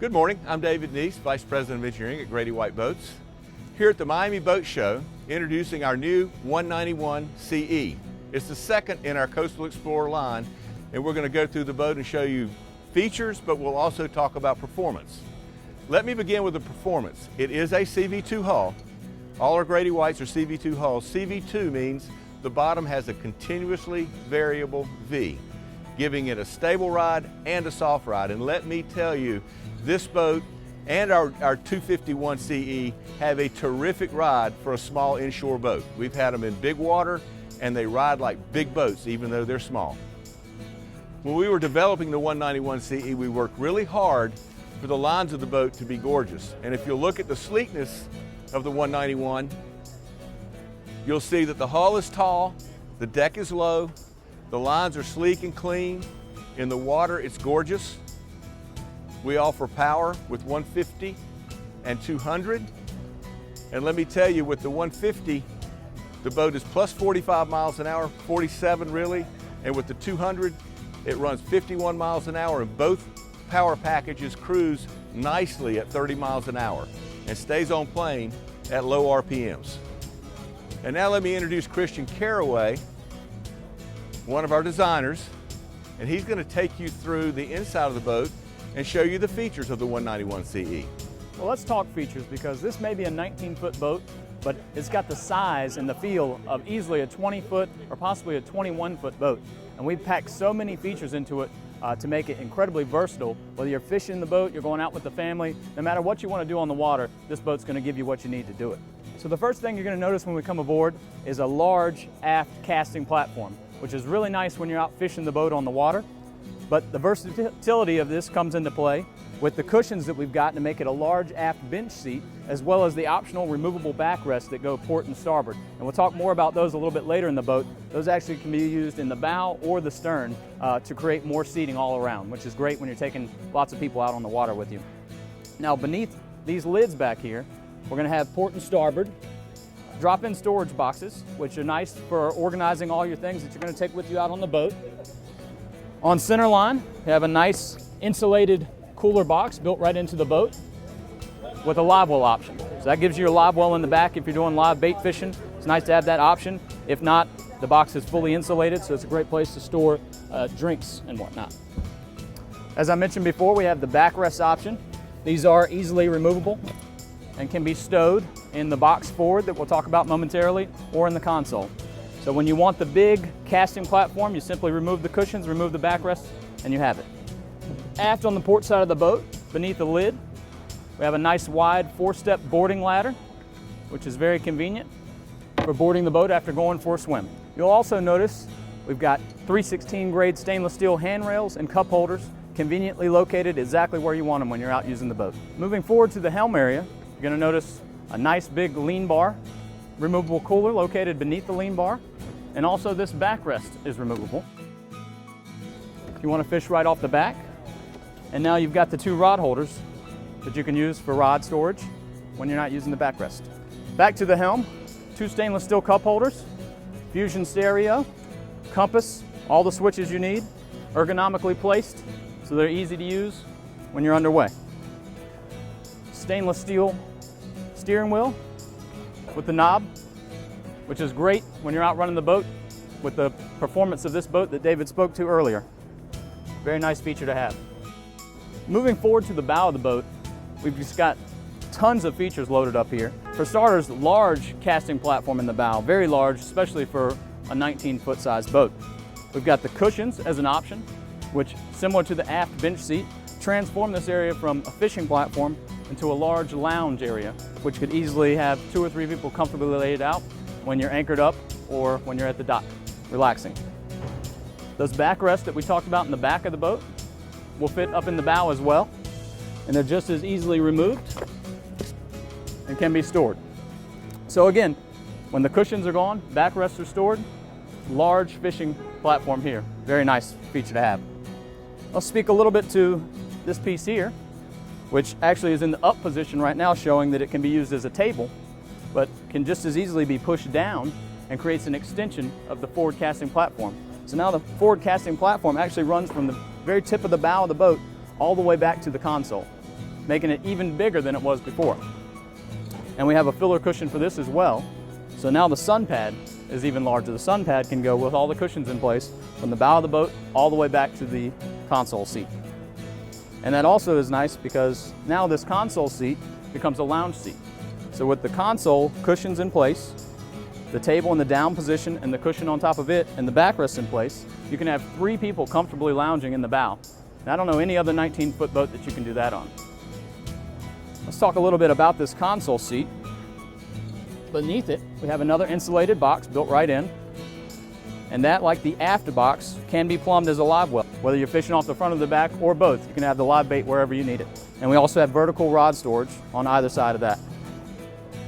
Good morning, I'm David Neese, Vice President of Engineering at Grady-White Boats. Here at the Miami Boat Show, introducing our new 191 CE. It's the second in our Coastal Explorer line, and we're going to go through the boat and show you features, but we'll also talk about performance. Let me begin with the performance. It is a CV2 hull. All our Grady-Whites are CV2 hulls. CV2 means the bottom has a continuously variable V, giving it a stable ride and a soft ride. And let me tell you, this boat and our 251 CE have a terrific ride for a small inshore boat. We've had them in big water and they ride like big boats even though they're small. When we were developing the 191 CE, we worked really hard for the lines of the boat to be gorgeous. And if you'll look at the sleekness of the 191, you'll see that the hull is tall, the deck is low, the lines are sleek and clean. In the water, it's gorgeous. We offer power with 150 and 200. And let me tell you, with the 150, the boat is plus 45 miles an hour, 47 really. And with the 200, it runs 51 miles an hour, and both power packages cruise nicely at 30 miles an hour and stays on plane at low RPMs. And now let me introduce Christian Caraway, one of our designers, and he's going to take you through the inside of the boat and show you the features of the 191 CE. Well, let's talk features, because this may be a 19-foot boat, but it's got the size and the feel of easily a 20-foot or possibly a 21-foot boat. And we've packed so many features into it to make it incredibly versatile. Whether you're fishing the boat, you're going out with the family, no matter what you want to do on the water, this boat's going to give you what you need to do it. So the first thing you're going to notice when we come aboard is a large aft casting platform, which is really nice when you're out fishing the boat on the water. But the versatility of this comes into play with the cushions that we've got to make it a large aft bench seat, as well as the optional removable backrests that go port and starboard. And we'll talk more about those a little bit later in the boat. Those actually can be used in the bow or the stern to create more seating all around, which is great when you're taking lots of people out on the water with you. Now, beneath these lids back here, we're going to have port and starboard drop-in storage boxes, which are nice for organizing all your things that you're going to take with you out on the boat. On center line, we have a nice insulated cooler box built right into the boat with a live well option. So that gives you a live well in the back if you're doing live bait fishing. It's nice to have that option. If not, the box is fully insulated, so it's a great place to store drinks and whatnot. As I mentioned before, we have the backrest option. These are easily removable and can be stowed in the box forward that we'll talk about momentarily, or in the console. So when you want the big casting platform, you simply remove the cushions, remove the backrest, and you have it. Aft on the port side of the boat, beneath the lid, we have a nice wide 4-step boarding ladder, which is very convenient for boarding the boat after going for a swim. You'll also notice we've got 316 grade stainless steel handrails and cup holders conveniently located exactly where you want them when you're out using the boat. Moving forward to the helm area, you're going to notice a nice big lean bar, removable cooler located beneath the lean bar, and also this backrest is removable. If you want to fish right off the back, and now you've got the 2 rod holders that you can use for rod storage when you're not using the backrest. Back to the helm, 2 stainless steel cup holders, fusion stereo, compass, all the switches you need, ergonomically placed so they're easy to use when you're underway. Stainless steel steering wheel with the knob, which is great when you're out running the boat with the performance of this boat that David spoke to earlier. Very nice feature to have. Moving forward to the bow of the boat, we've just got tons of features loaded up here. For starters, large casting platform in the bow, very large, especially for a 19-foot size boat. We've got the cushions as an option, which, similar to the aft bench seat, transform this area from a fishing platform into a large lounge area, which could easily have 2 or 3 people comfortably laid out when you're anchored up or when you're at the dock, relaxing. Those backrests that we talked about in the back of the boat will fit up in the bow as well, and they're just as easily removed and can be stored. So again, when the cushions are gone, backrests are stored, large fishing platform here. Very nice feature to have. Let's speak a little bit to this piece here, which actually is in the up position right now, showing that it can be used as a table, but can just as easily be pushed down and creates an extension of the forward casting platform. So now the forward casting platform actually runs from the very tip of the bow of the boat all the way back to the console. making it even bigger than it was before. And we have a filler cushion for this as well. So now the sun pad is even larger. The sun pad can go with all the cushions in place from the bow of the boat all the way back to the console seat. And that also is nice because now this console seat becomes a lounge seat. So with the console cushions in place, the table in the down position and the cushion on top of it and the backrest in place, you can have 3 people comfortably lounging in the bow. And I don't know any other 19-foot boat that you can do that on. Let's talk a little bit about this console seat. Beneath it, we have another insulated box built right in. And that, like the aft box, can be plumbed as a live well. Whether you're fishing off the front or the back or both, you can have the live bait wherever you need it. And we also have vertical rod storage on either side of that.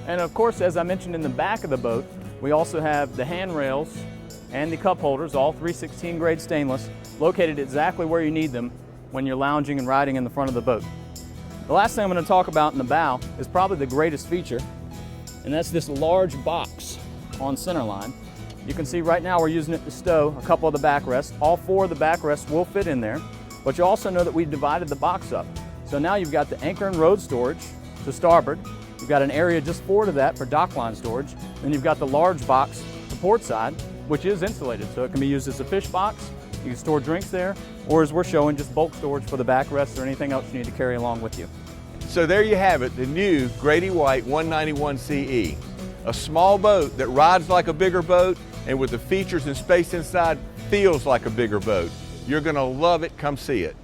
And of course, as I mentioned in the back of the boat, we also have the handrails and the cup holders, all 316 grade stainless, located exactly where you need them when you're lounging and riding in the front of the boat. The last thing I'm going to talk about in the bow is probably the greatest feature, and that's this large box on centerline. You can see right now we're using it to stow a couple of the backrests. All 4 of the backrests will fit in there, but you also know that we've divided the box up. So now you've got the anchor and rode storage to starboard. You've got an area just forward of that for dock line storage. Then you've got the large box to port side, which is insulated, so it can be used as a fish box. You can store drinks there, or as we're showing, just bulk storage for the backrests or anything else you need to carry along with you. So there you have it, the new Grady-White 191 CE. A small boat that rides like a bigger boat and with the features and space inside feels like a bigger boat. You're going to love it. Come see it.